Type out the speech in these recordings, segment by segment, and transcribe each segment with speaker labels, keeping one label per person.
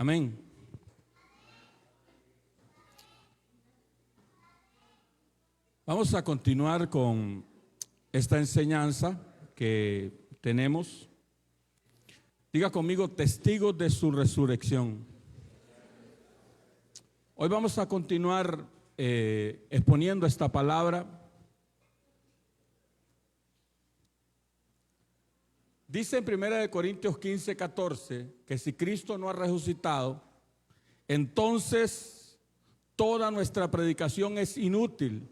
Speaker 1: Amén. Vamos a continuar con esta enseñanza que tenemos. Diga conmigo, testigos de su resurrección. Hoy vamos a continuar exponiendo esta palabra. Dice en 1 Corintios 15, 14, que si Cristo no ha resucitado, entonces toda nuestra predicación es inútil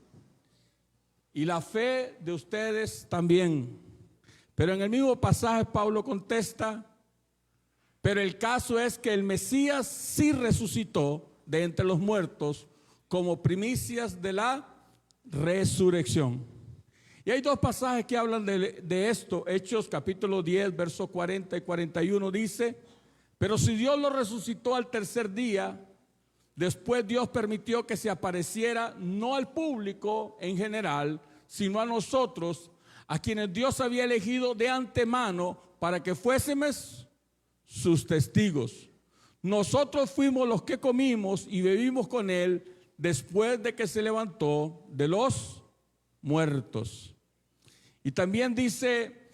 Speaker 1: y la fe de ustedes también. Pero en el mismo pasaje Pablo contesta, pero el caso es que el Mesías sí resucitó de entre los muertos como primicias de la resurrección. Y hay dos pasajes que hablan de esto. Hechos capítulo 10, versos 40 y 41 dice, pero si Dios lo resucitó al tercer día, después Dios permitió que se apareciera no al público en general, sino a nosotros, a quienes Dios había elegido de antemano para que fuésemos sus testigos. Nosotros fuimos los que comimos y bebimos con él después de que se levantó de los muertos. Y también dice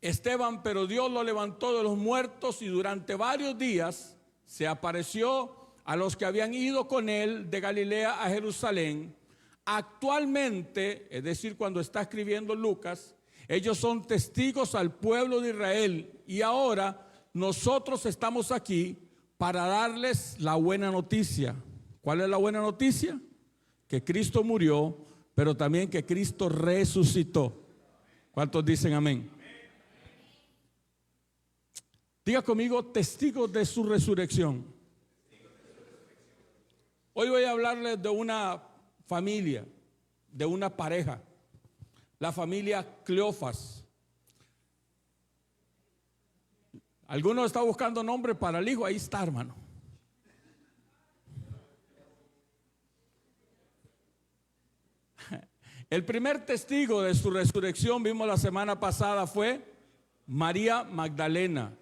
Speaker 1: Esteban, pero Dios lo levantó de los muertos y durante varios días se apareció a los que habían ido con él de Galilea a Jerusalén. Actualmente, es decir, cuando está escribiendo Lucas, ellos son testigos al pueblo de Israel y ahora nosotros estamos aquí para darles la buena noticia. ¿Cuál es la buena noticia? Que Cristo murió, pero también que Cristo resucitó. ¿Cuántos dicen amén? Diga conmigo, testigos de su resurrección. Hoy voy a hablarles de una familia, de una pareja, la familia Cleofas. ¿Alguno está buscando nombre para el hijo? Ahí está, hermano. El primer testigo de su resurrección, vimos la semana pasada, fue María Magdalena.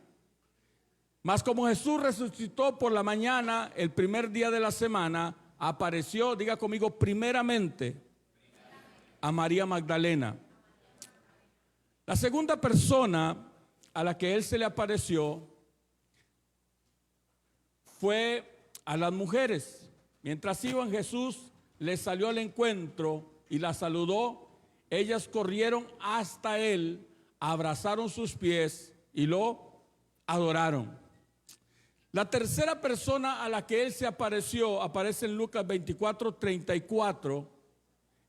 Speaker 1: Mas como Jesús resucitó por la mañana, el primer día de la semana, apareció, diga conmigo, primeramente a María Magdalena. La segunda persona a la que él se le apareció fue a las mujeres. Mientras iban, Jesús les salió al encuentro y la saludó. Ellas corrieron hasta él, abrazaron sus pies y lo adoraron. La tercera persona a la que él se apareció, aparece en Lucas 24, 34.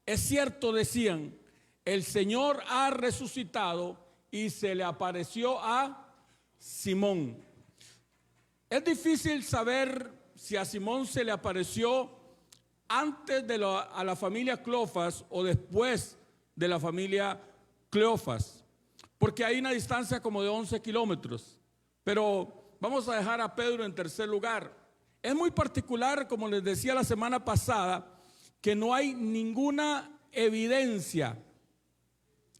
Speaker 1: Es cierto, decían, el Señor ha resucitado y se le apareció a Simón. Es difícil saber si a Simón se le apareció antes de a la familia Cleofas o después de la familia Cleofas, porque hay una distancia como de 11 kilómetros. Pero vamos a dejar a Pedro en tercer lugar. Es muy particular, como les decía la semana pasada, que no hay ninguna evidencia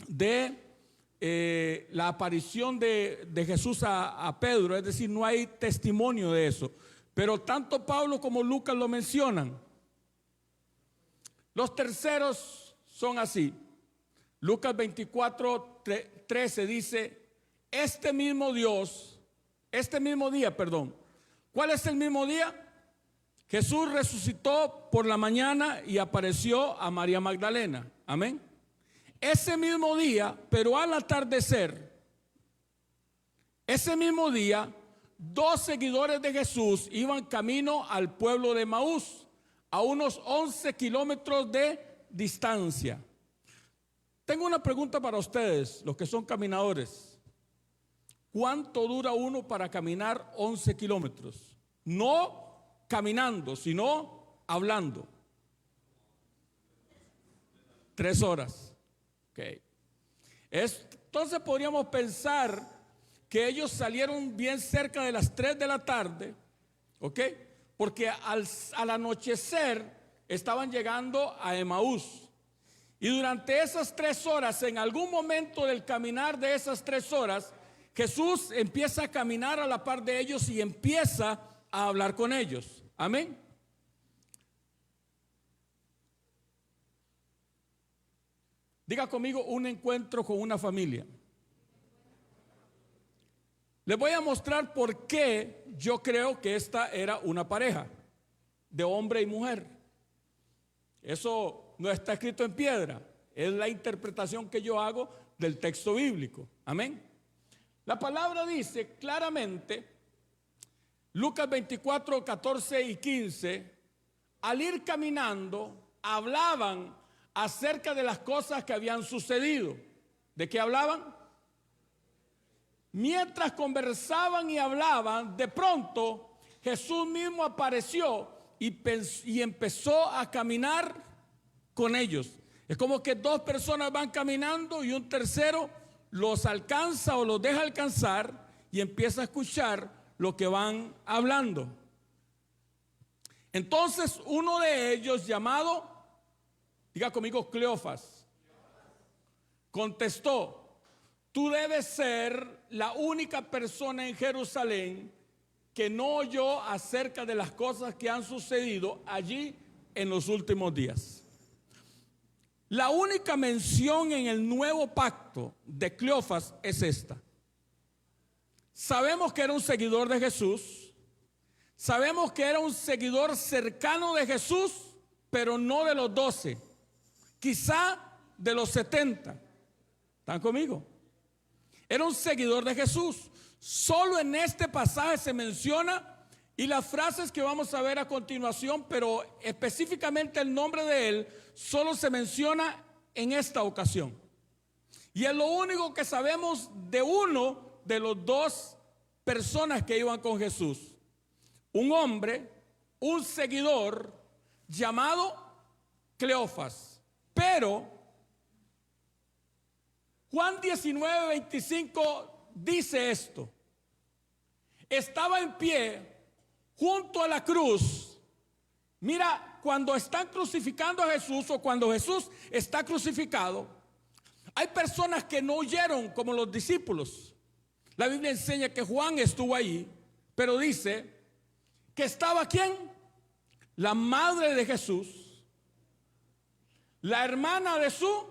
Speaker 1: de la aparición de Jesús a Pedro, es decir, no hay testimonio de eso. Pero tanto Pablo como Lucas lo mencionan. Los terceros son así. Lucas 24, 13 dice, este mismo día, ¿cuál es el mismo día? Jesús resucitó por la mañana y apareció a María Magdalena. Amén. Ese mismo día, pero al atardecer, ese mismo día, dos seguidores de Jesús iban camino al pueblo de Emaús, a unos 11 kilómetros de distancia. Tengo una pregunta para ustedes, los que son caminadores. ¿Cuánto dura uno para caminar 11 kilómetros? No caminando, sino hablando. 3 horas. Okay. Entonces podríamos pensar que ellos salieron bien cerca de las 3 de la tarde, ¿ok? Porque al anochecer estaban llegando a Emaús. Y durante esas 3 horas, en algún momento del caminar de esas 3 horas, Jesús empieza a caminar a la par de ellos y empieza a hablar con ellos. Amén. Diga conmigo, un encuentro con una familia. Les voy a mostrar por qué yo creo que esta era una pareja de hombre y mujer. Eso no está escrito en piedra, es la interpretación que yo hago del texto bíblico. Amén. La palabra dice claramente, Lucas 24, 14 y 15, al ir caminando, hablaban acerca de las cosas que habían sucedido. ¿De qué hablaban? Mientras conversaban y hablaban, de pronto Jesús mismo apareció y empezó a caminar con ellos. Es como que dos personas van caminando y un tercero los alcanza o los deja alcanzar y empieza a escuchar lo que van hablando. Entonces uno de ellos, llamado, diga conmigo, Cleofas, contestó: tú debes ser la única persona en Jerusalén que no oyó acerca de las cosas que han sucedido allí en los últimos días. La única mención en el nuevo pacto de Cleofas es esta. Sabemos que era un seguidor de Jesús, sabemos que era un seguidor cercano de Jesús, pero no de los 12, quizá de los 70. ¿Están conmigo? Era un seguidor de Jesús. Solo en este pasaje se menciona, y las frases que vamos a ver a continuación, pero específicamente el nombre de él, solo se menciona en esta ocasión. Y es lo único que sabemos de uno de los dos personas que iban con Jesús. Un hombre, un seguidor llamado Cleofas. Pero Juan 19, 25 dice esto: estaba en pie junto a la cruz. Mira, cuando están crucificando a Jesús o cuando Jesús está crucificado, hay personas que no oyeron como los discípulos. La Biblia enseña que Juan estuvo ahí, pero dice que estaba ¿quién? La madre de Jesús, la hermana de su,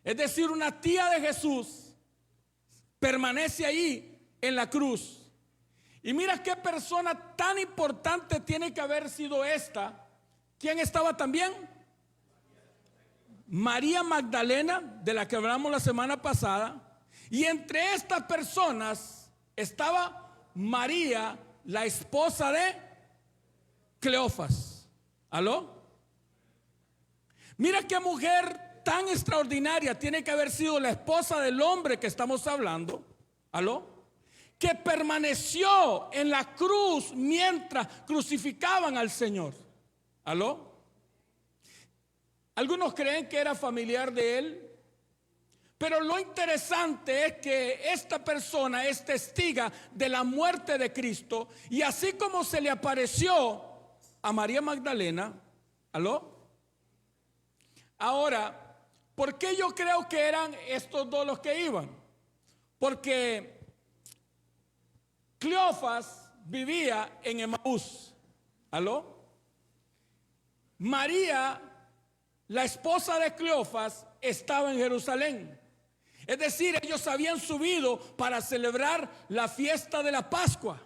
Speaker 1: es decir, una tía de Jesús, permanece ahí en la cruz. Y mira qué persona tan importante tiene que haber sido esta. ¿Quién estaba también? María Magdalena, de la que hablamos la semana pasada. Y entre estas personas estaba María, la esposa de Cleofas. ¿Aló? Mira qué mujer tan extraordinaria tiene que haber sido la esposa del hombre que estamos hablando. ¿Aló? Que permaneció en la cruz mientras crucificaban al Señor. ¿Aló? Algunos creen que era familiar de él, pero lo interesante es que esta persona es testiga de la muerte de Cristo, y así como se le apareció a María Magdalena. ¿Aló? Ahora, ¿por qué yo creo que eran estos dos los que iban? Porque Cleofas vivía en Emaús. ¿Aló? María, la esposa de Cleofas, estaba en Jerusalén. Es decir, ellos habían subido para celebrar la fiesta de la Pascua.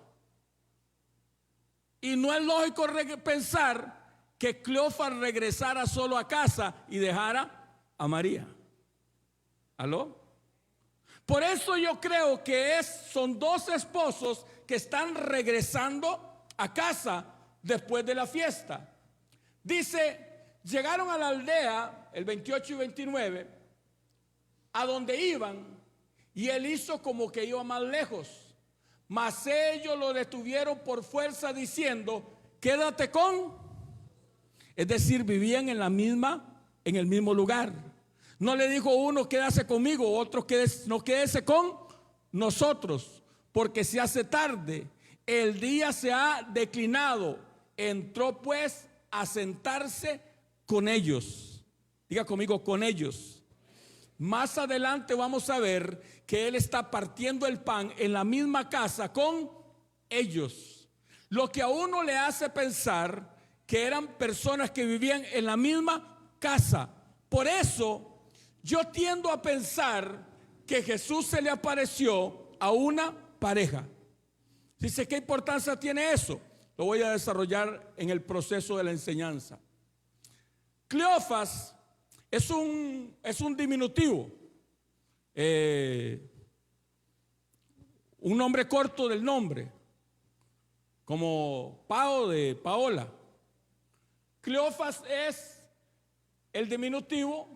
Speaker 1: Y no es lógico pensar que Cleofas regresara solo a casa y dejara a María. ¿Aló? Por eso yo creo que son dos esposos que están regresando a casa después de la fiesta. Dice, llegaron a la aldea, el 28 y 29, a donde iban, y él hizo como que iba más lejos. Mas ellos lo detuvieron por fuerza diciendo: quédate con. Es decir, vivían en el mismo lugar. No le dijo uno: quédase conmigo, otro: no, quédese con nosotros, porque se hace tarde, el día se ha declinado. Entró pues a sentarse con ellos. Diga conmigo, con ellos. Más adelante vamos a ver que él está partiendo el pan en la misma casa con ellos, lo que a uno le hace pensar que eran personas que vivían en la misma casa. Por eso yo tiendo a pensar que Jesús se le apareció a una pareja. Dice, ¿qué importancia tiene eso? Lo voy a desarrollar en el proceso de la enseñanza. Cleofas es un diminutivo, un nombre corto del nombre, como Pao de Paola. Cleofas es el diminutivo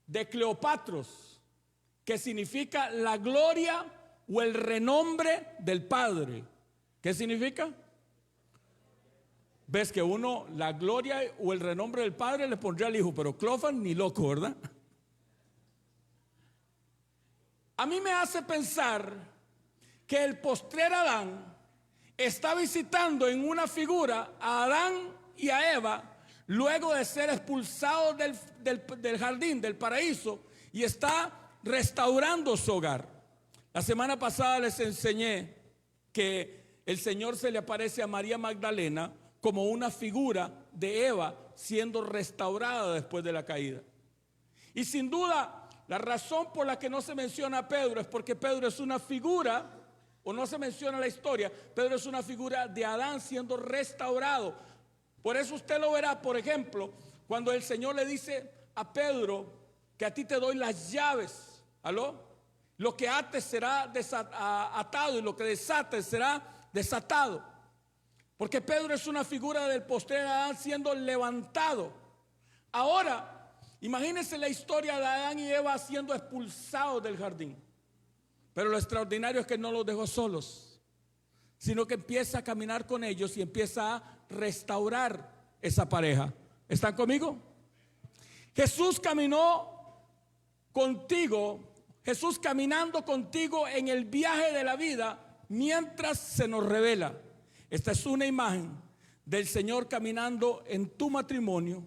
Speaker 1: de Cleopatros, que significa la gloria o el renombre del Padre. ¿Qué significa? Ves que uno, la gloria o el renombre del Padre le pondría al Hijo, pero Cleofas ni loco, ¿verdad? A mí me hace pensar que el postrer Adán está visitando en una figura a Adán y a Eva luego de ser expulsados del jardín, del paraíso, y está restaurando su hogar. La semana pasada les enseñé que el Señor se le aparece a María Magdalena como una figura de Eva siendo restaurada después de la caída. Y sin duda, la razón por la que no se menciona a Pedro es porque Pedro es una figura, o no se menciona la historia, Pedro es una figura de Adán siendo restaurado. Por eso usted lo verá, por ejemplo, cuando el Señor le dice a Pedro que a ti te doy las llaves. ¿Aló? Lo que ates será atado y lo que desates será desatado. Porque Pedro es una figura del postrer Adán siendo levantado. Ahora, imagínense la historia de Adán y Eva siendo expulsados del jardín. Pero lo extraordinario es que no los dejó solos, sino que empieza a caminar con ellos y empieza a restaurar esa pareja. ¿Están conmigo? Jesús caminó contigo, Jesús caminando contigo en el viaje de la vida mientras se nos revela. Esta es una imagen del Señor caminando en tu matrimonio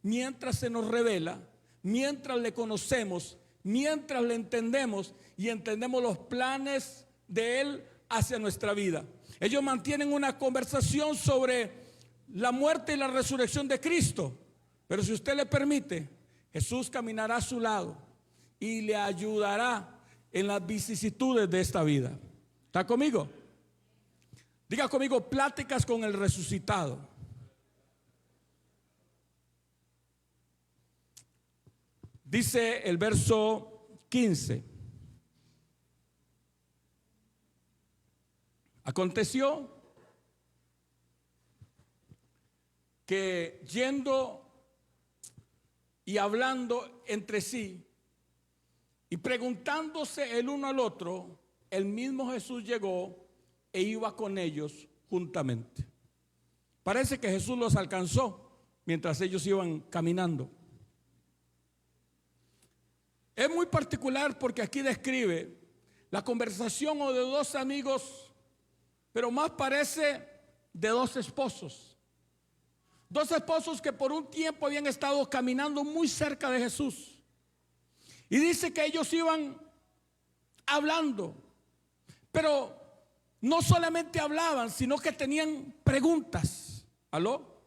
Speaker 1: mientras se nos revela, mientras le conocemos, mientras le entendemos y entendemos los planes de Él hacia nuestra vida. Ellos mantienen una conversación sobre la muerte y la resurrección de Cristo, pero si usted le permite, Jesús caminará a su lado y le ayudará en las vicisitudes de esta vida. ¿Está conmigo? Diga conmigo, pláticas con el resucitado. Dice el verso 15. Aconteció que yendo y hablando entre sí y preguntándose el uno al otro, el mismo Jesús llegó e iba con ellos juntamente. Parece que Jesús los alcanzó mientras ellos iban caminando. Es muy particular porque aquí describe la conversación o de dos amigos, pero más parece de dos esposos. Dos esposos que por un tiempo habían estado caminando muy cerca de Jesús. Y dice que ellos iban hablando, pero no solamente hablaban, sino que tenían preguntas. ¿Aló?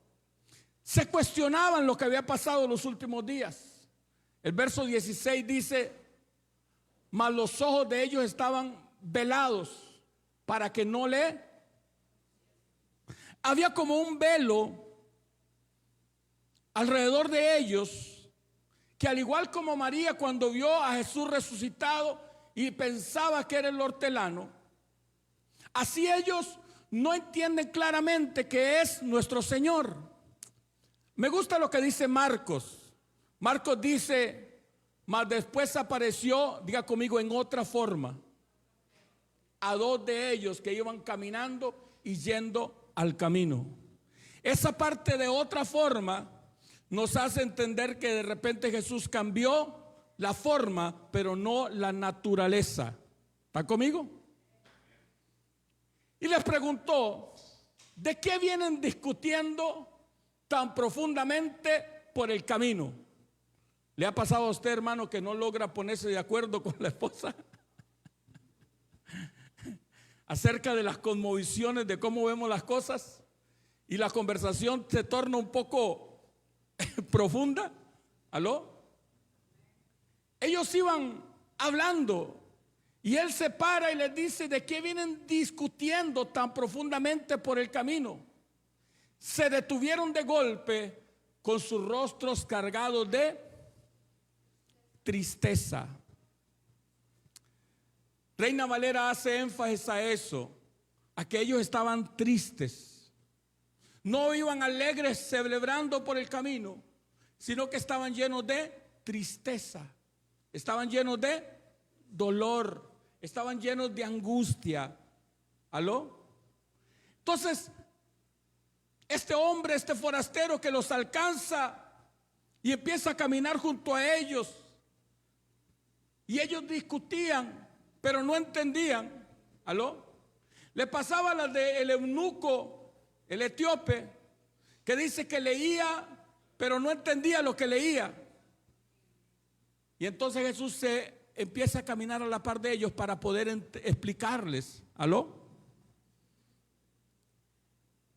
Speaker 1: Se cuestionaban lo que había pasado en los últimos días. El verso 16 dice: mas los ojos de ellos estaban velados para que no le... Había como un velo alrededor de ellos, que al igual como María cuando vio a Jesús resucitado y pensaba que era el hortelano, así ellos no entienden claramente que es nuestro Señor. Me gusta lo que dice Marcos. Marcos dice: mas después apareció, diga conmigo, en otra forma, a dos de ellos que iban caminando y yendo al camino. Esa parte de otra forma nos hace entender que de repente Jesús cambió la forma, pero no la naturaleza. ¿Está conmigo? Y les preguntó: ¿de qué vienen discutiendo tan profundamente por el camino? ¿Le ha pasado a usted, hermano, que no logra ponerse de acuerdo con la esposa acerca de las cosmovisiones de cómo vemos las cosas y la conversación se torna un poco profunda? ¿Aló? Ellos iban hablando y él se para y les dice: ¿de qué vienen discutiendo tan profundamente por el camino? Se detuvieron de golpe con sus rostros cargados de tristeza. Reina Valera hace énfasis a eso, a que ellos estaban tristes. No iban alegres celebrando por el camino, sino que estaban llenos de tristeza, estaban llenos de dolor, estaban llenos de angustia. ¿Aló? Entonces, este hombre, este forastero que los alcanza y empieza a caminar junto a ellos, y ellos discutían, pero no entendían. ¿Aló? Le pasaba la del eunuco, el etíope, que dice que leía, pero no entendía lo que leía. Y entonces Jesús se empieza a caminar a la par de ellos para poder explicarles. ¿Aló?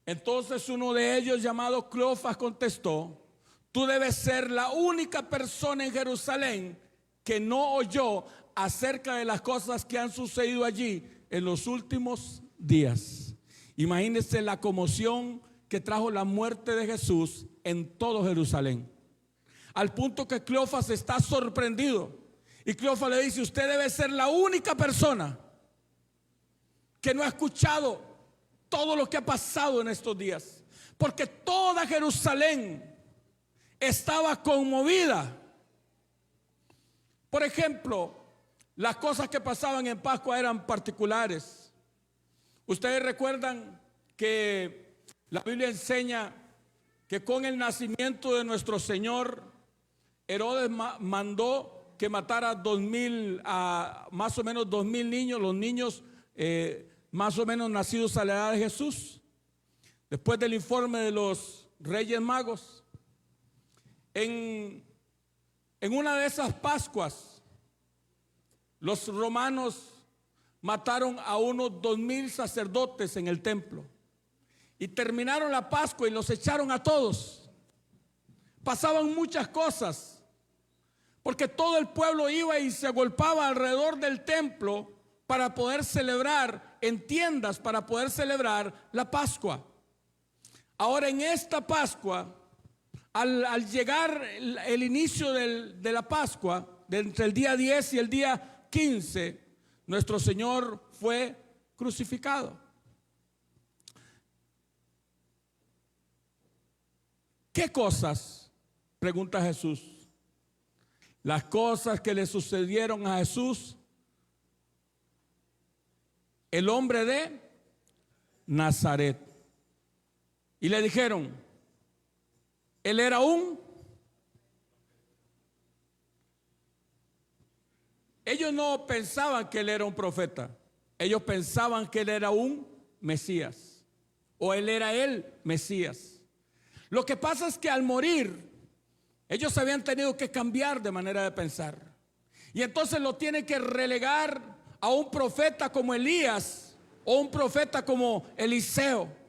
Speaker 1: Entonces uno de ellos, llamado Cleofas, contestó: tú debes ser la única persona en Jerusalén que no oyó acerca de las cosas que han sucedido allí en los últimos días. Imagínense la conmoción que trajo la muerte de Jesús en todo Jerusalén, al punto que Cleofas está sorprendido. Y Cleofas le dice: usted debe ser la única persona que no ha escuchado todo lo que ha pasado en estos días, porque toda Jerusalén estaba conmovida. Por ejemplo, las cosas que pasaban en Pascua eran particulares. Ustedes recuerdan que la Biblia enseña que con el nacimiento de nuestro Señor, Herodes mandó que matara más o menos 2,000 niños, los niños más o menos nacidos a la edad de Jesús. Después del informe de los Reyes Magos, en una de esas Pascuas, los romanos mataron a unos 2,000 sacerdotes en el templo y terminaron la Pascua y los echaron a todos. Pasaban muchas cosas, porque todo el pueblo iba y se agolpaba alrededor del templo para poder celebrar, en tiendas para poder celebrar la Pascua. Ahora, en esta Pascua, al llegar el inicio de la Pascua, entre el día 10 y el día 15, nuestro Señor fue crucificado. ¿Qué cosas? Pregunta Jesús. Las cosas que le sucedieron a Jesús, el hombre de Nazaret. Y le dijeron: él era ellos no pensaban que él era un profeta. Ellos pensaban que él era un Mesías, o él era el Mesías. Lo que pasa es que al morir, ellos habían tenido que cambiar de manera de pensar, y entonces lo tienen que relegar a un profeta como Elías o un profeta como Eliseo.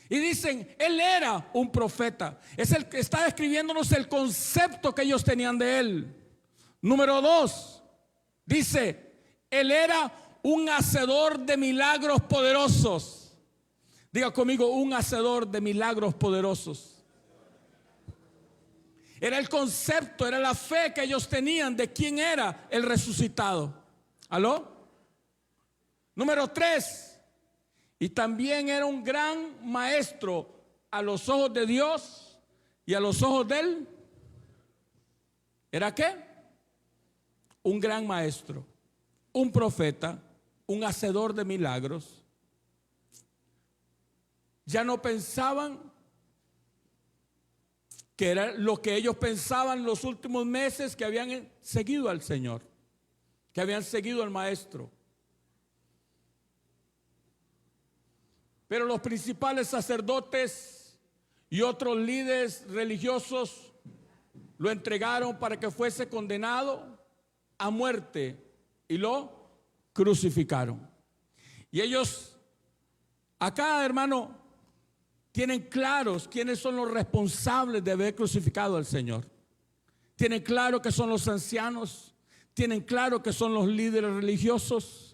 Speaker 1: Y dicen: él era un profeta. Es el que está describiéndonos el concepto que ellos tenían de él. Número 2, dice: él era un hacedor de milagros poderosos. Diga conmigo: un hacedor de milagros poderosos. Era el concepto, era la fe que ellos tenían de quién era el resucitado. ¿Aló? Número 3, y también era un gran maestro a los ojos de Dios y a los ojos de él. ¿Era qué? Un gran maestro, un profeta, un hacedor de milagros. Ya no pensaban que era lo que ellos pensaban los últimos meses, que habían seguido al Señor, que habían seguido al maestro. Pero los principales sacerdotes y otros líderes religiosos lo entregaron para que fuese condenado a muerte y lo crucificaron. Y ellos, acá, hermano, tienen claros quiénes son los responsables de haber crucificado al Señor. Tienen claro que son los ancianos, tienen claro que son los líderes religiosos.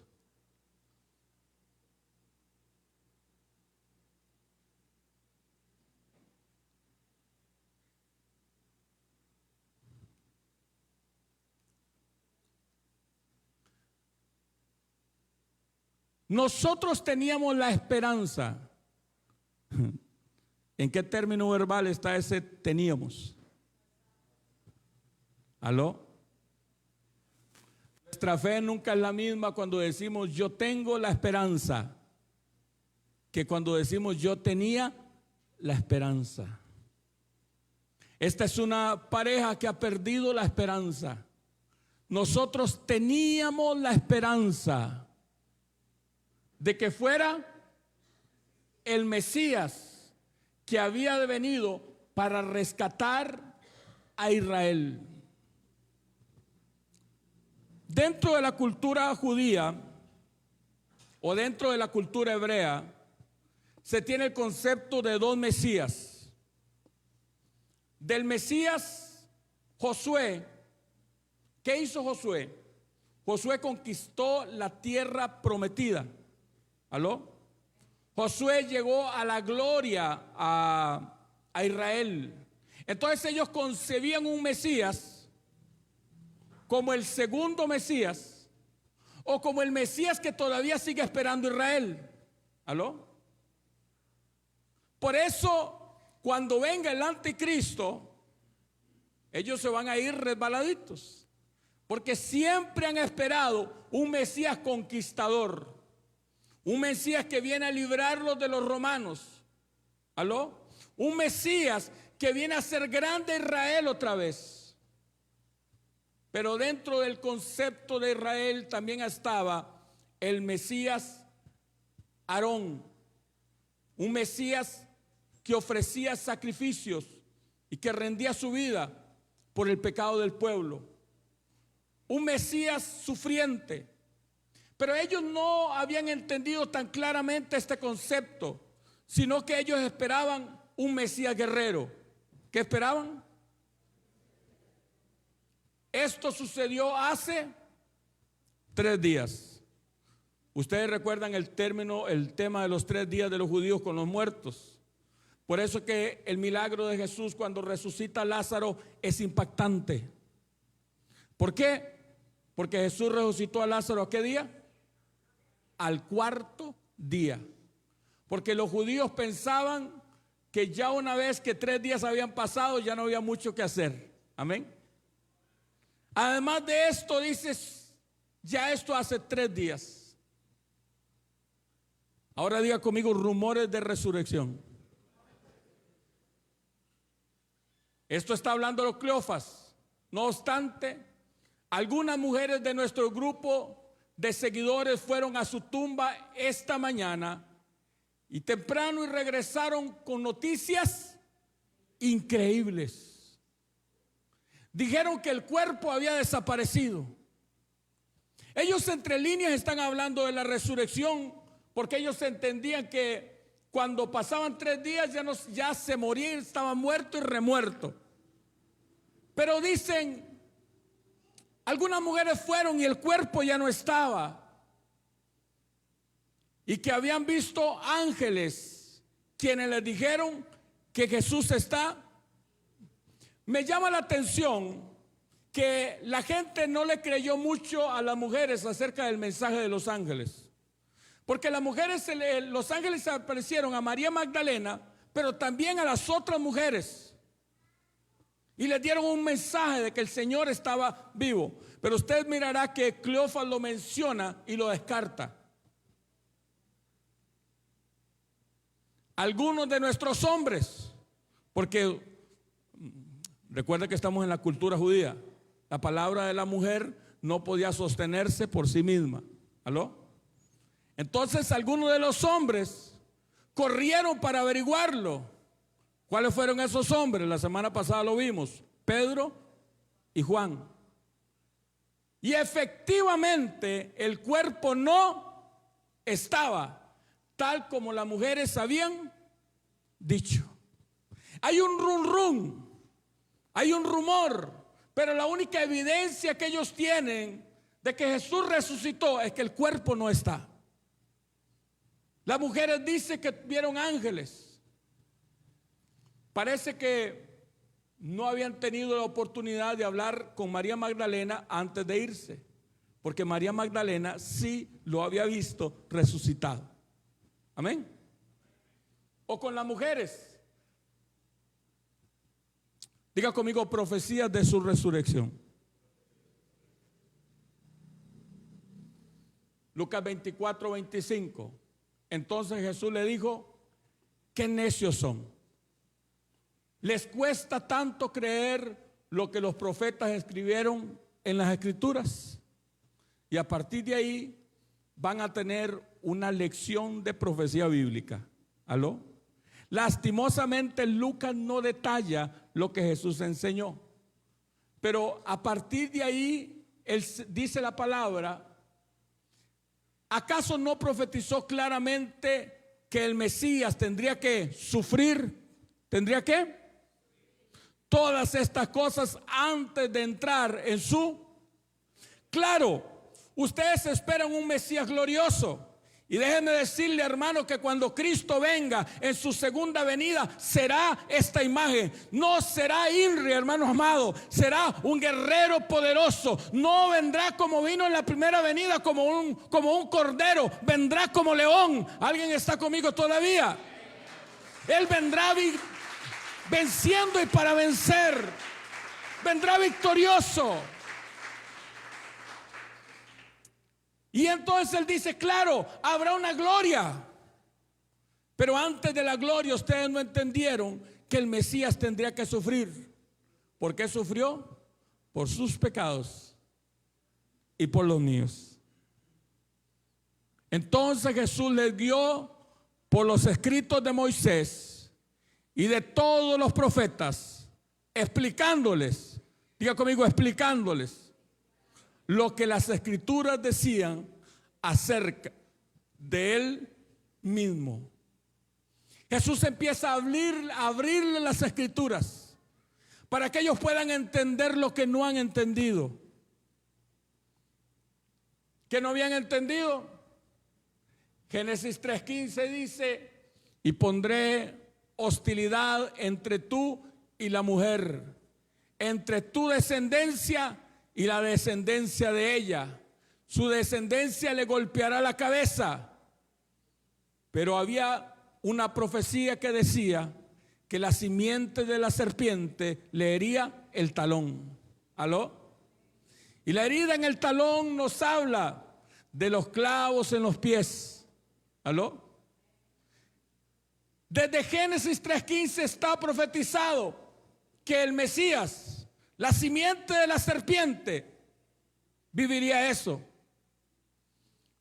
Speaker 1: Nosotros teníamos la esperanza. ¿En qué término verbal está ese teníamos? ¿Aló? Nuestra fe nunca es la misma cuando decimos yo tengo la esperanza que cuando decimos yo tenía la esperanza. Esta es una pareja que ha perdido la esperanza. Nosotros teníamos la esperanza de que fuera el Mesías que había venido para rescatar a Israel. Dentro de la cultura judía o dentro de la cultura hebrea se tiene el concepto de dos Mesías. Del Mesías Josué, ¿qué hizo Josué? Josué conquistó la tierra prometida. ¿Aló? Josué llegó a la gloria a Israel. Entonces ellos concebían un Mesías como el segundo Mesías o como el Mesías que todavía sigue esperando Israel. ¿Aló? Por eso, cuando venga el anticristo, ellos se van a ir resbaladitos, porque siempre han esperado un Mesías conquistador. Un Mesías que viene a librarlos de los romanos. ¿Aló? Un Mesías que viene a hacer grande Israel otra vez. Pero dentro del concepto de Israel también estaba el Mesías Aarón. Un Mesías que ofrecía sacrificios y que rendía su vida por el pecado del pueblo. Un Mesías sufriente. Pero ellos no habían entendido tan claramente este concepto, sino que ellos esperaban un Mesías guerrero. ¿Qué esperaban? Esto sucedió hace 3 días. Ustedes recuerdan el tema de los 3 días de los judíos con los muertos. Por eso que el milagro de Jesús cuando resucita a Lázaro es impactante. ¿Por qué? Porque Jesús resucitó a Lázaro ¿a qué día? Al 4º día. Porque los judíos pensaban que ya una vez que 3 días habían pasado ya no había mucho que hacer. Amén. Además de esto dices, ya esto hace 3 días. Ahora diga conmigo rumores de resurrección. Esto está hablando los Cleofas. No obstante, algunas mujeres de nuestro grupo de seguidores fueron a su tumba esta mañana y temprano y regresaron con noticias increíbles. Dijeron que el cuerpo había desaparecido. Ellos entre líneas están hablando de la resurrección porque ellos entendían que cuando pasaban 3 días ya se moría, estaba muerto y remuerto. Pero dicen, algunas mujeres fueron y el cuerpo ya no estaba. Y que habían visto ángeles quienes les dijeron que Jesús está. Me llama la atención que la gente no le creyó mucho a las mujeres acerca del mensaje de los ángeles. Porque las mujeres, los ángeles se aparecieron a María Magdalena, pero también a las otras mujeres. Y les dieron un mensaje de que el Señor estaba vivo. Pero usted mirará que Cleofas lo menciona y lo descarta. Algunos de nuestros hombres, porque recuerda que estamos en la cultura judía, la palabra de la mujer no podía sostenerse por sí misma. ¿Aló? Entonces algunos de los hombres corrieron para averiguarlo. ¿Cuáles fueron esos hombres? La semana pasada lo vimos. Pedro y Juan. Y efectivamente el cuerpo no estaba tal como las mujeres habían dicho. Hay un rum, hay un rumor, pero la única evidencia que ellos tienen de que Jesús resucitó es que el cuerpo no está. Las mujeres dicen que vieron ángeles. Parece que no habían tenido la oportunidad de hablar con María Magdalena antes de irse, porque María Magdalena sí lo había visto resucitado. Amén. O con las mujeres. Diga conmigo, profecías de su resurrección. Lucas 24, 25. Entonces Jesús le dijo: qué necios son. Les cuesta tanto creer lo que los profetas escribieron en las escrituras. Y a partir de ahí van a tener una lección de profecía bíblica. ¿Aló? Lastimosamente Lucas no detalla lo que Jesús enseñó. Pero a partir de ahí, él dice la palabra: ¿acaso no profetizó claramente que el Mesías tendría que sufrir? ¿Tendría que? Todas estas cosas antes de entrar en su... Claro, ustedes esperan un Mesías glorioso. Y déjenme decirle, hermano, que cuando Cristo venga en su segunda venida, será esta imagen. No será INRI, hermanos amados. Será un guerrero poderoso. No vendrá como vino en la primera venida, como un cordero. Vendrá como león. ¿Alguien está conmigo todavía? Él vendrá venciendo y para vencer. Vendrá victorioso. Y entonces él dice, claro, habrá una gloria. Pero antes de la gloria ustedes no entendieron que el Mesías tendría que sufrir. ¿Por qué sufrió? Por sus pecados y por los míos. Entonces Jesús les dio por los escritos de Moisés y de todos los profetas, explicándoles, diga conmigo, explicándoles lo que las escrituras decían acerca de él mismo. Jesús empieza a abrirle las escrituras para que ellos puedan entender lo que no han entendido. ¿Qué no habían entendido? Génesis 3:15 dice: y pondré hostilidad entre tú y la mujer, entre tu descendencia y la descendencia de ella. Su descendencia le golpeará la cabeza. Pero había una profecía que decía que la simiente de la serpiente le hería el talón. ¿Aló? Y la herida en el talón nos habla de los clavos en los pies. ¿Aló? Desde Génesis 3:15 está profetizado que el Mesías, la simiente de la serpiente, viviría eso.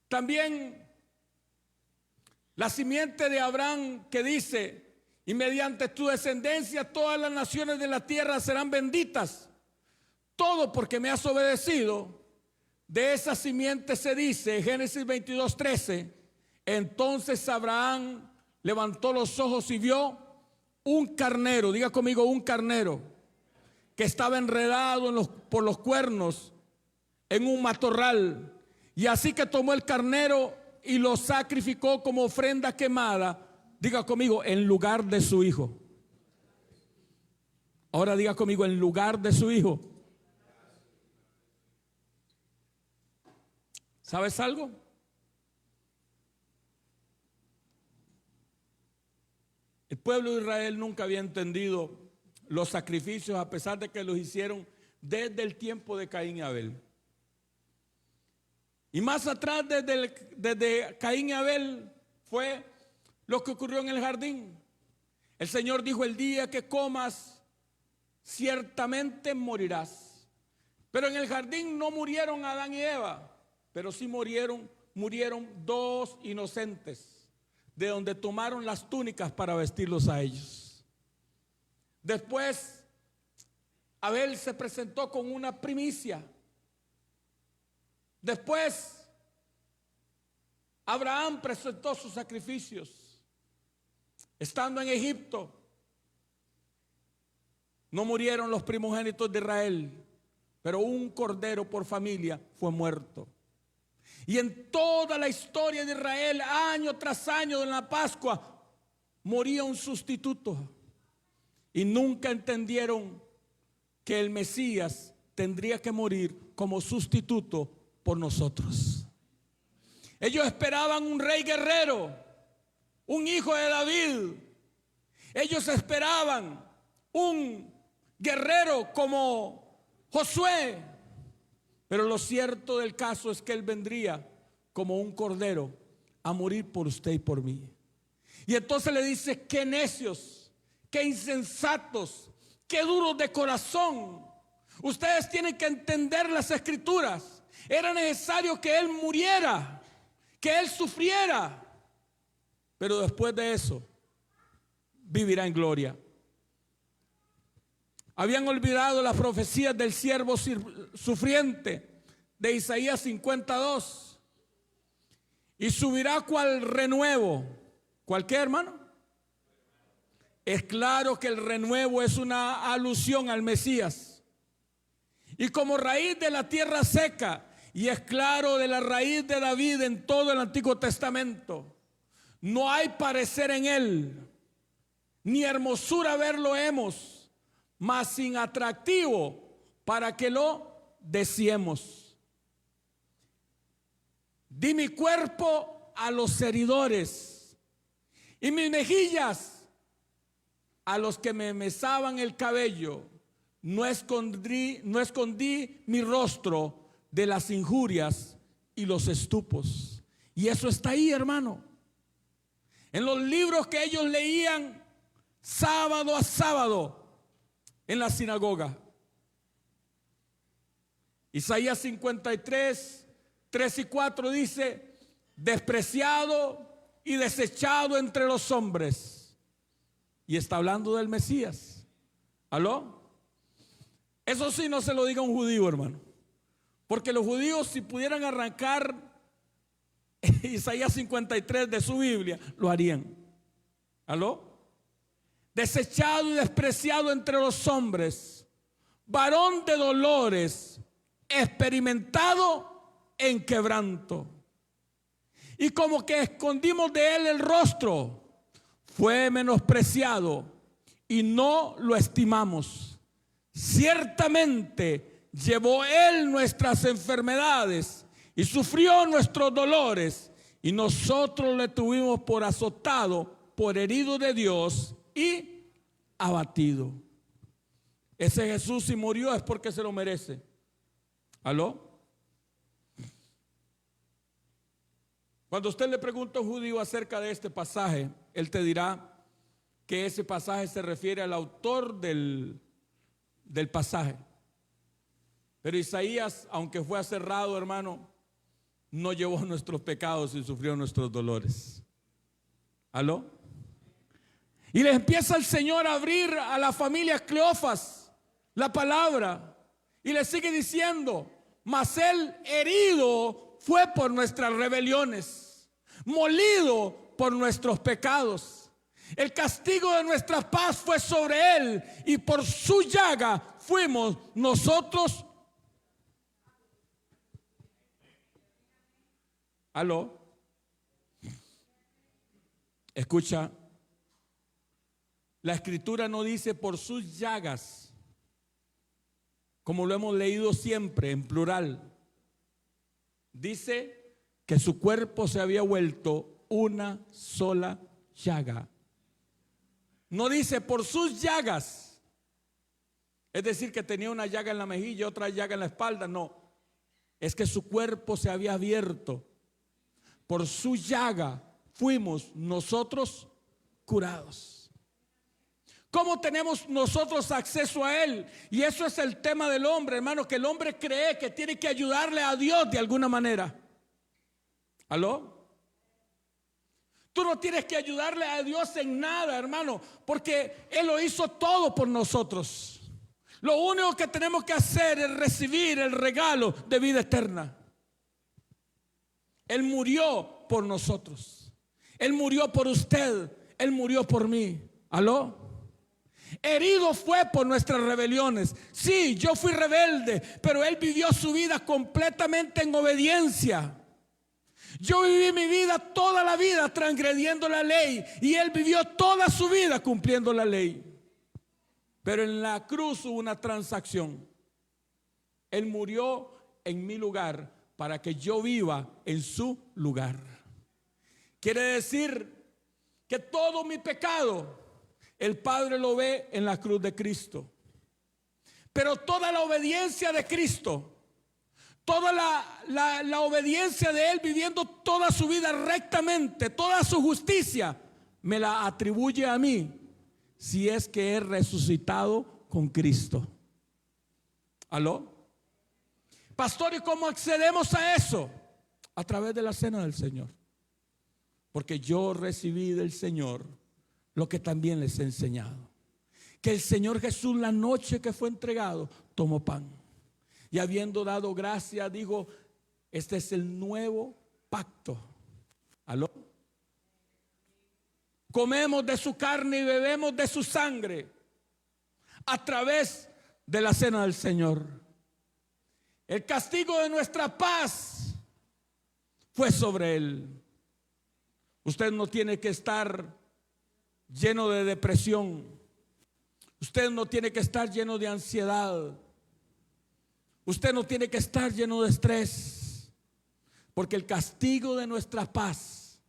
Speaker 1: También la simiente de Abraham, que dice: y mediante tu descendencia todas las naciones de la tierra serán benditas. Todo porque me has obedecido. De esa simiente se dice, Génesis 22:13, entonces Abraham levantó los ojos y vio un carnero, diga conmigo, un carnero, que estaba enredado por los cuernos en un matorral. Y así que tomó el carnero y lo sacrificó como ofrenda quemada, diga conmigo, en lugar de su hijo. Ahora diga conmigo, en lugar de su hijo. ¿Sabes algo? El pueblo de Israel nunca había entendido los sacrificios, a pesar de que los hicieron desde el tiempo de Caín y Abel. Y más atrás, desde Caín y Abel, fue lo que ocurrió en el jardín. El Señor dijo: el día que comas, ciertamente morirás. Pero en el jardín no murieron Adán y Eva, pero sí murieron dos inocentes, de donde tomaron las túnicas para vestirlos a ellos. Después, Abel se presentó con una primicia. Después, Abraham presentó sus sacrificios. Estando en Egipto, no murieron los primogénitos de Israel, pero un cordero por familia fue muerto. Y en toda la historia de Israel, año tras año, en la Pascua, moría un sustituto. Y nunca entendieron que el Mesías tendría que morir como sustituto por nosotros. Ellos esperaban un rey guerrero, un hijo de David. Ellos esperaban un guerrero como Josué. Pero lo cierto del caso es que él vendría como un cordero a morir por usted y por mí. Y entonces le dice: qué necios, qué insensatos, qué duros de corazón. Ustedes tienen que entender las escrituras. Era necesario que él muriera, que él sufriera, pero después de eso vivirá en gloria. Habían olvidado las profecías del siervo sufriente de Isaías 52. Y subirá cual renuevo. ¿Cuál qué, hermano? Es claro que el renuevo es una alusión al Mesías. Y como raíz de la tierra seca, y es claro de la raíz de David en todo el Antiguo Testamento, no hay parecer en él, ni hermosura verlo hemos, mas sin atractivo para que lo deseemos. Di mi cuerpo a los heridores y mis mejillas a los que me mesaban el cabello. No escondí mi rostro de las injurias y los estupos. Y eso está ahí, hermano, en los libros que ellos leían sábado a sábado en la sinagoga. Isaías 53, 3 y 4 dice: despreciado y desechado entre los hombres. Y está hablando del Mesías. ¿Aló? Eso sí, no se lo diga a un judío, hermano, porque los judíos, si pudieran arrancar Isaías 53 de su Biblia, lo harían. ¿Aló? Desechado y despreciado entre los hombres, varón de dolores, experimentado en quebranto. Y como que escondimos de él el rostro, fue menospreciado y no lo estimamos. Ciertamente llevó él nuestras enfermedades y sufrió nuestros dolores, y nosotros le tuvimos por azotado, por herido de Dios y abatido. Ese Jesús, si murió, es porque se lo merece. ¿Aló? Cuando usted le pregunta a un judío acerca de este pasaje, él te dirá que ese pasaje se refiere al autor del pasaje. Pero Isaías, aunque fue aserrado, hermano, no llevó nuestros pecados y sufrió nuestros dolores. ¿Aló? Y le empieza el Señor a abrir a la familia Cleofas la palabra, y le sigue diciendo: mas él herido fue por nuestras rebeliones, molido por nuestros pecados. El castigo de nuestra paz fue sobre él, y por su llaga fuimos nosotros. ¿Aló? Escucha, la escritura no dice por sus llagas, como lo hemos leído siempre en plural. Dice que su cuerpo se había vuelto una sola llaga. No dice por sus llagas, es decir, que tenía una llaga en la mejilla y otra llaga en la espalda. No, es que su cuerpo se había abierto. Por su llaga fuimos nosotros curados. ¿Cómo tenemos nosotros acceso a él? Y eso es el tema del hombre, hermano, que el hombre cree que tiene que ayudarle a Dios de alguna manera. ¿Aló? Tú no tienes que ayudarle a Dios en nada, hermano, porque él lo hizo todo por nosotros. Lo único que tenemos que hacer es recibir el regalo de vida eterna. Él murió por nosotros. Él murió por usted. Él murió por mí. ¿Aló? Herido fue por nuestras rebeliones. Sí, yo fui rebelde, pero Él vivió su vida completamente en obediencia. Yo viví mi vida, toda la vida, transgrediendo la ley, y Él vivió toda su vida cumpliendo la ley. Pero en la cruz hubo una transacción. Él murió en mi lugar para que yo viva en su lugar. Quiere decir que todo mi pecado el Padre lo ve en la cruz de Cristo. Pero toda la obediencia de Cristo, toda la obediencia de Él viviendo toda su vida rectamente, toda su justicia, me la atribuye a mí si es que he resucitado con Cristo. ¿Aló? Pastor, ¿y cómo accedemos a eso? A través de la cena del Señor. Porque yo recibí del Señor lo que también les he enseñado. Que el Señor Jesús, la noche que fue entregado, tomó pan. Y habiendo dado gracia, dijo: este es el nuevo pacto. ¿Aló? Comemos de su carne y bebemos de su sangre a través de la cena del Señor. El castigo de nuestra paz fue sobre Él. Usted no tiene que estar lleno de depresión. Usted no tiene que estar lleno de ansiedad. Usted no tiene que estar lleno de estrés, porque el castigo de nuestra paz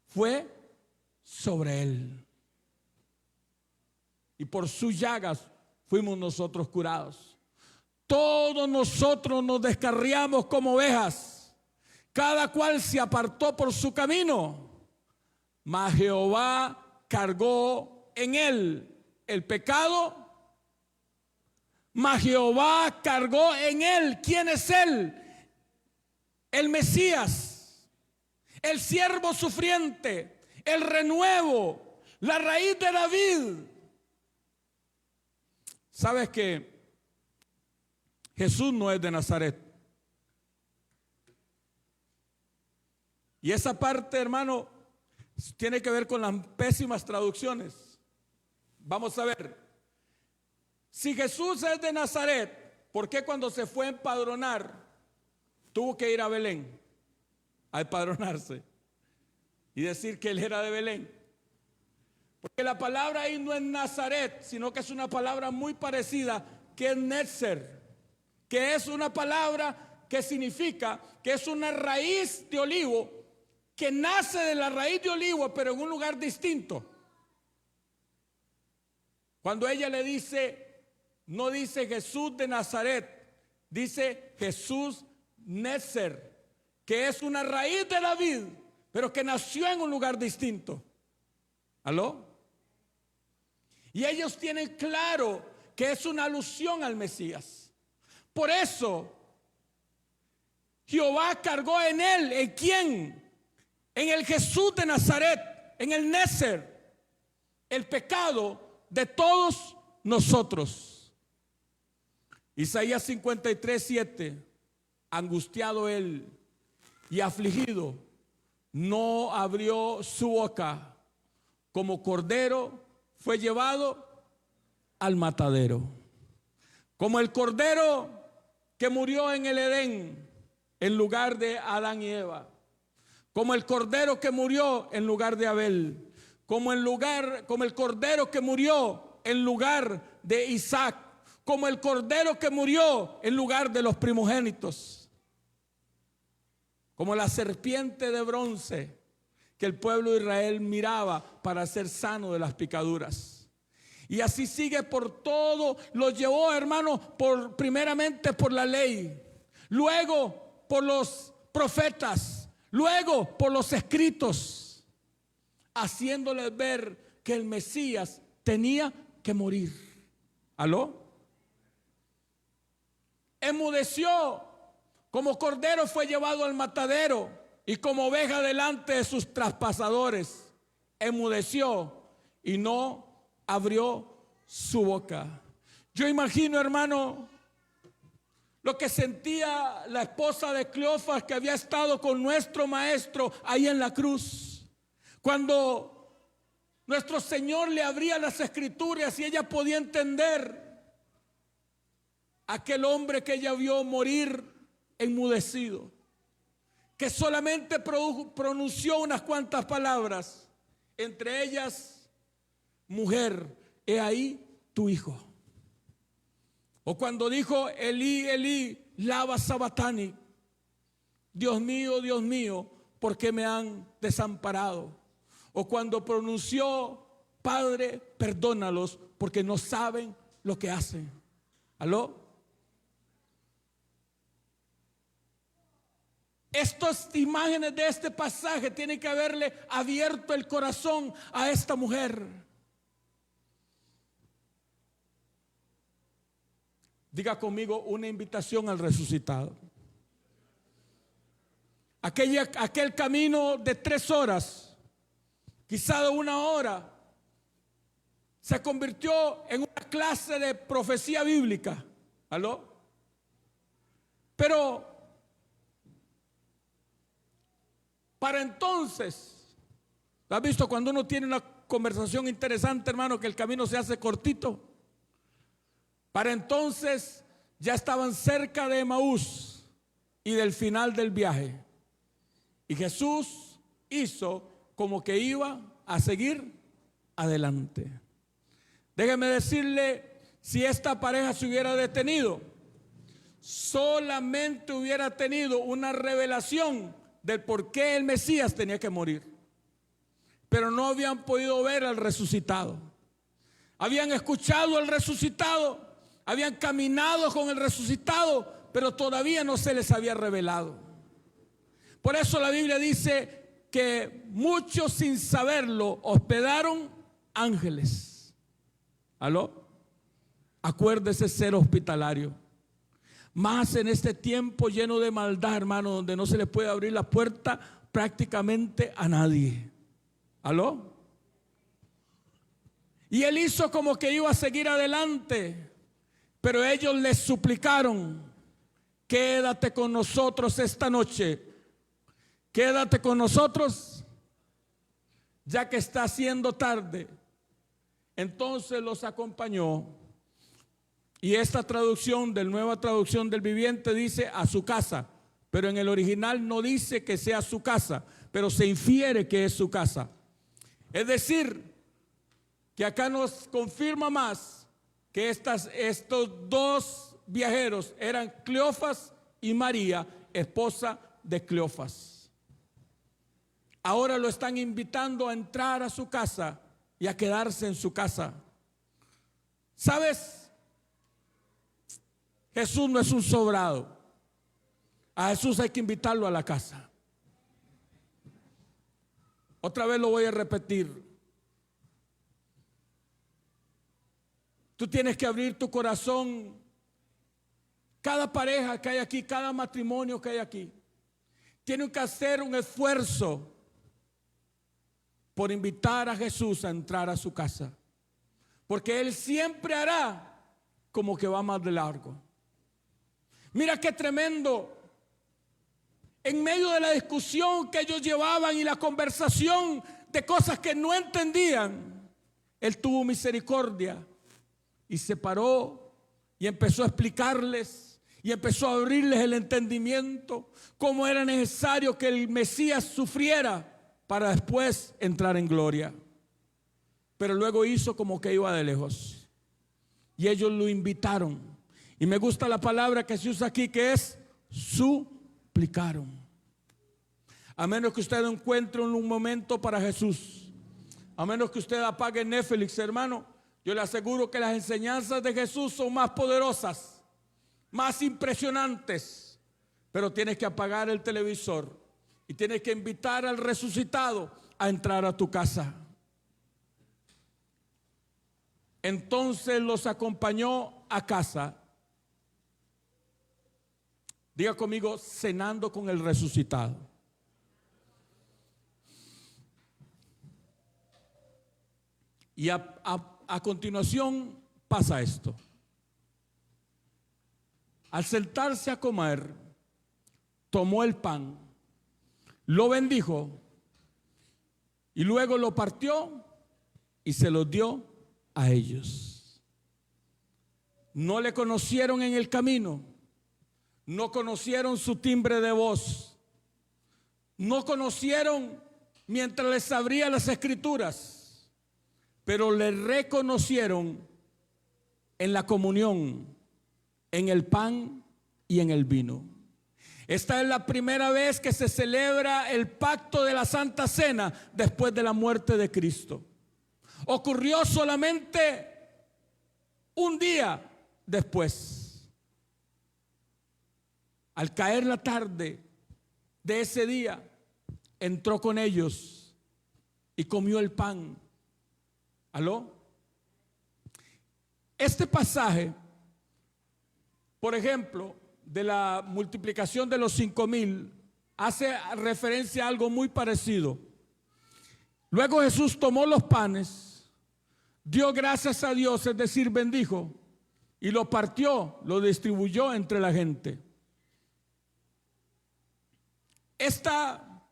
Speaker 1: fue sobre Él. Y por sus llagas fuimos nosotros curados. Todos nosotros nos descarriamos como ovejas, cada cual se apartó por su camino, mas Jehová cargó en Él el pecado. Mas Jehová cargó en Él. ¿Quién es Él? El Mesías, el siervo sufriente, el renuevo, la raíz de David. ¿Sabes que Jesús no es de Nazaret? Y esa parte, hermano, tiene que ver con las pésimas traducciones. Vamos a ver. Si Jesús es de Nazaret, ¿por qué cuando se fue a empadronar tuvo que ir a Belén a empadronarse y decir que él era de Belén? Porque la palabra ahí no es Nazaret, sino que es una palabra muy parecida, que es Netzer, que es una palabra que significa que es una raíz de olivo que nace de la raíz de olivo, pero en un lugar distinto. Cuando ella le dice, no dice Jesús de Nazaret, dice Jesús Netzer, que es una raíz de David, pero que nació en un lugar distinto. ¿Aló? Y ellos tienen claro que es una alusión al Mesías. Por eso Jehová cargó en Él. ¿En quién? En el Jesús de Nazaret, en el Netzer, el pecado de todos nosotros. Isaías 53:7, angustiado Él y afligido, no abrió su boca, como cordero fue llevado al matadero. Como el cordero que murió en el Edén en lugar de Adán y Eva. Como el cordero que murió en lugar de Abel. Como el cordero que murió en lugar de Isaac. Como el cordero que murió en lugar de los primogénitos. Como la serpiente de bronce que el pueblo de Israel miraba para ser sano de las picaduras. Y así sigue por todo. Lo llevó, hermano, primeramente por la ley, luego por los profetas, luego por los escritos, haciéndoles ver que el Mesías tenía que morir. ¿Aló? Enmudeció, como cordero fue llevado al matadero, y como oveja delante de sus traspasadores, enmudeció y no abrió su boca. Yo imagino, hermano, lo que sentía la esposa de Cleofas, que había estado con nuestro maestro ahí en la cruz, cuando nuestro Señor le abría las escrituras y ella podía entender aquel hombre que ella vio morir enmudecido, que solamente pronunció unas cuantas palabras, entre ellas: mujer, he ahí tu hijo. O cuando dijo: Elí, Elí, lama sabactani, Dios mío, ¿por qué me han desamparado? O cuando pronunció: Padre, perdónalos porque no saben lo que hacen. ¿Aló? Estas imágenes de este pasaje tienen que haberle abierto el corazón a esta mujer. Diga conmigo: una invitación al resucitado. Aquel camino de 3 horas, quizá de 1 hora, se convirtió en una clase de profecía bíblica. ¿Aló? Pero para entonces, ¿has visto cuando uno tiene una conversación interesante, hermano, que el camino se hace cortito? Para entonces ya estaban cerca de Emaús y del final del viaje. Y Jesús hizo como que iba a seguir adelante. Déjeme decirle, si esta pareja se hubiera detenido, solamente hubiera tenido una revelación del por qué el Mesías tenía que morir. Pero no habían podido ver al resucitado. Habían escuchado al resucitado, habían caminado con el resucitado, pero todavía no se les había revelado. Por eso la Biblia dice que muchos, sin saberlo, hospedaron ángeles. ¿Aló? Acuérdese ser hospitalario. Más en este tiempo lleno de maldad, hermano, donde no se le puede abrir la puerta prácticamente a nadie. ¿Aló? Y él hizo como que iba a seguir adelante, pero ellos le suplicaron: quédate con nosotros esta noche, quédate con nosotros, ya que está haciendo tarde. Entonces los acompañó. Y esta traducción, de Nueva Traducción del Viviente, dice: a su casa. Pero en el original no dice que sea su casa, pero se infiere que es su casa. Es decir, que acá nos confirma más que estos 2 viajeros eran Cleofas y María, esposa de Cleofas. Ahora lo están invitando a entrar a su casa y a quedarse en su casa. ¿Sabes? Jesús no es un sobrado. A Jesús hay que invitarlo a la casa. Otra vez lo voy a repetir. Tú tienes que abrir tu corazón. Cada pareja que hay aquí, cada matrimonio que hay aquí, tiene que hacer un esfuerzo por invitar a Jesús a entrar a su casa. Porque Él siempre hará como que va más de largo. Mira qué tremendo. En medio de la discusión que ellos llevaban y la conversación de cosas que no entendían, Él tuvo misericordia y se paró y empezó a explicarles y empezó a abrirles el entendimiento, cómo era necesario que el Mesías sufriera para después entrar en gloria. Pero luego hizo como que iba de lejos y ellos lo invitaron. Y me gusta la palabra que se usa aquí, que es suplicaron. A menos que usted encuentre un momento para Jesús, a menos que usted apague Netflix, hermano, yo le aseguro que las enseñanzas de Jesús son más poderosas, más impresionantes. Pero tienes que apagar el televisor y tienes que invitar al resucitado a entrar a tu casa. Entonces los acompañó a casa. Diga conmigo: cenando con el resucitado. Y a continuación pasa esto. Al sentarse a comer, tomó el pan, lo bendijo y luego lo partió y se lo dio a ellos. No le conocieron en el camino, no conocieron su timbre de voz, no conocieron mientras les abría las escrituras, pero le reconocieron en la comunión, en el pan y en el vino. Esta es la primera vez que se celebra el pacto de la Santa Cena después de la muerte de Cristo. Ocurrió solamente un día después. Al caer la tarde de ese día, entró con ellos y comió el pan. ¿Aló? Este pasaje, por ejemplo, de la multiplicación de los 5,000, hace referencia a algo muy parecido. Luego Jesús tomó los panes, dio gracias a Dios, es decir, bendijo, y lo partió, lo distribuyó entre la gente. Esta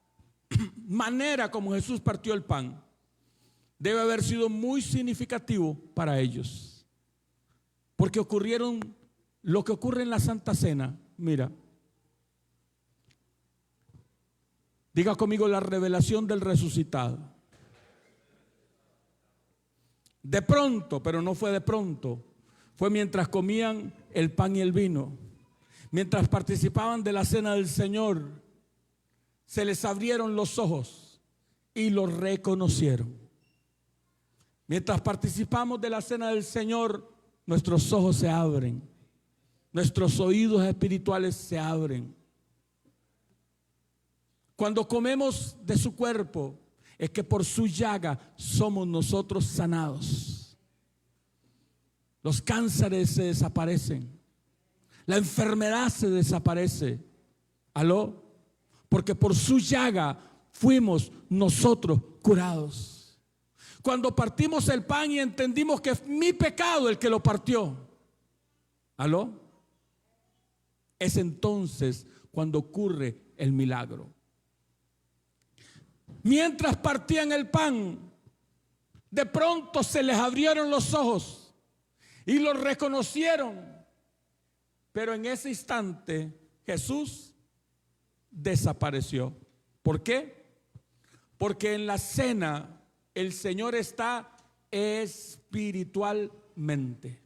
Speaker 1: manera como Jesús partió el pan debe haber sido muy significativo para ellos, porque ocurrieron lo que ocurre en la Santa Cena. Mira, diga conmigo: la revelación del resucitado. De pronto, pero no fue de pronto, fue mientras comían el pan y el vino, mientras participaban de la cena del Señor, se les abrieron los ojos y lo reconocieron. Mientras participamos de la cena del Señor, nuestros ojos se abren, nuestros oídos espirituales se abren. Cuando comemos de su cuerpo, es que por su llaga somos nosotros sanados. Los cánceres se desaparecen, la enfermedad se desaparece. ¿Aló? Porque por su llaga fuimos nosotros curados. Cuando partimos el pan y entendimos que es mi pecado el que lo partió, ¿aló? Es entonces cuando ocurre el milagro. Mientras partían el pan, de pronto se les abrieron los ojos y lo reconocieron. Pero en ese instante Jesús desapareció. ¿Por qué? Porque en la cena el Señor está espiritualmente.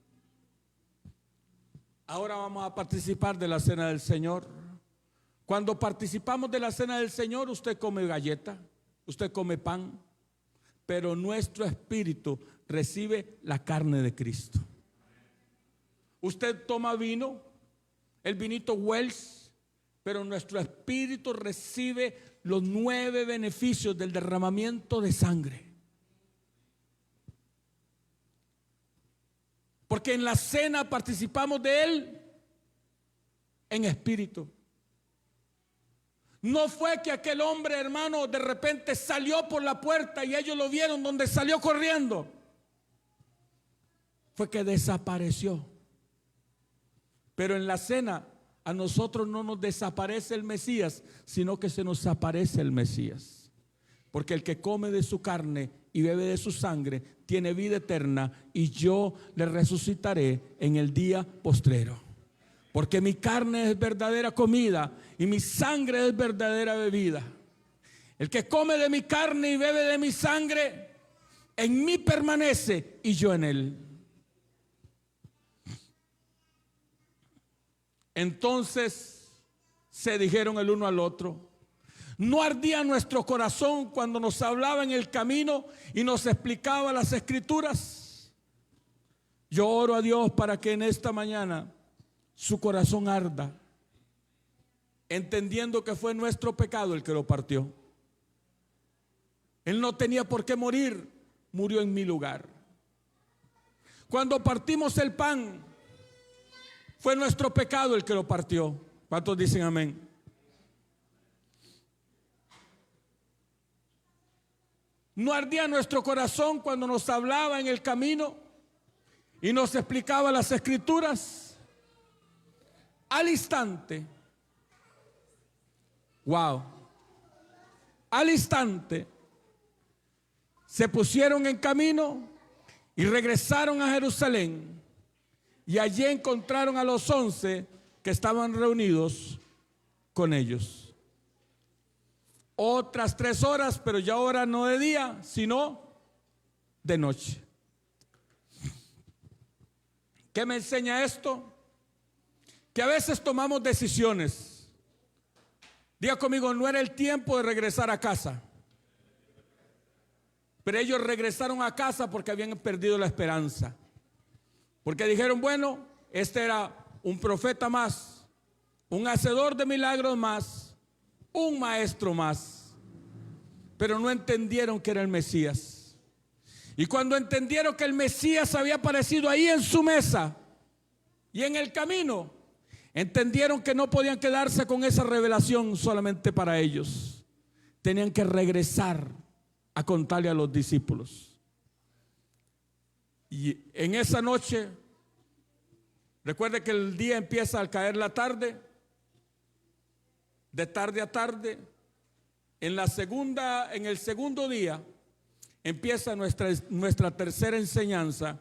Speaker 1: Ahora vamos a participar de la cena del Señor. Cuando participamos de la cena del Señor, usted come galleta, usted come pan, pero nuestro espíritu recibe la carne de Cristo. Usted toma vino, el vinito Wells, pero nuestro espíritu recibe los 9 beneficios del derramamiento de sangre. Porque en la cena participamos de Él en espíritu. No fue que aquel hombre, hermano, de repente salió por la puerta y ellos lo vieron donde salió corriendo. Fue que desapareció. Pero en la cena a nosotros no nos desaparece el Mesías, sino que se nos aparece el Mesías. Porque el que come de su carne y bebe de su sangre tiene vida eterna, y yo le resucitaré en el día postrero. Porque mi carne es verdadera comida y mi sangre es verdadera bebida. El que come de mi carne y bebe de mi sangre, en mí permanece y yo en él. Entonces se dijeron el uno al otro: ¿no ardía nuestro corazón cuando nos hablaba en el camino y nos explicaba las escrituras? Yo oro a Dios para que en esta mañana su corazón arda, entendiendo que fue nuestro pecado el que lo partió. Él no tenía por qué morir, murió en mi lugar. Cuando partimos el pan, fue nuestro pecado el que lo partió. ¿Cuántos dicen amén? ¿No ardía nuestro corazón cuando nos hablaba en el camino y nos explicaba las escrituras? al instante, wow, al instante se pusieron en camino y regresaron a Jerusalén, y allí encontraron a los 11 que estaban reunidos con ellos. Otras 3 horas, pero ya ahora no de día, sino de noche. ¿Qué me enseña esto? Que a veces tomamos decisiones. Diga conmigo, no era el tiempo de regresar a casa. Pero ellos regresaron a casa porque habían perdido la esperanza. Porque dijeron, bueno, este era un profeta más, un hacedor de milagros más, un maestro más. Pero no entendieron que era el Mesías. Y cuando entendieron que el Mesías había aparecido ahí en su mesa y en el camino, entendieron que no podían quedarse con esa revelación solamente para ellos. Tenían que regresar a contarle a los discípulos. Y en esa noche, recuerde que el día empieza al caer la tarde, de tarde a tarde. En el segundo día empieza nuestra tercera enseñanza,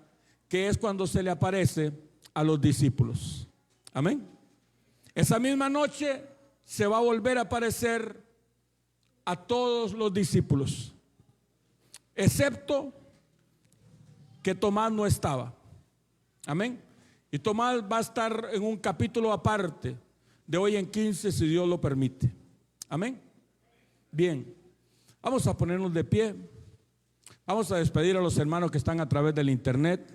Speaker 1: que es cuando se le aparece a los discípulos. Amén. Esa misma noche se va a volver a aparecer a todos los discípulos, excepto que Tomás no estaba. Amén. Y Tomás va a estar en un capítulo aparte, de hoy en 15, si Dios lo permite. Amén. Bien, vamos a ponernos de pie. Vamos a despedir a los hermanos que están a través del internet.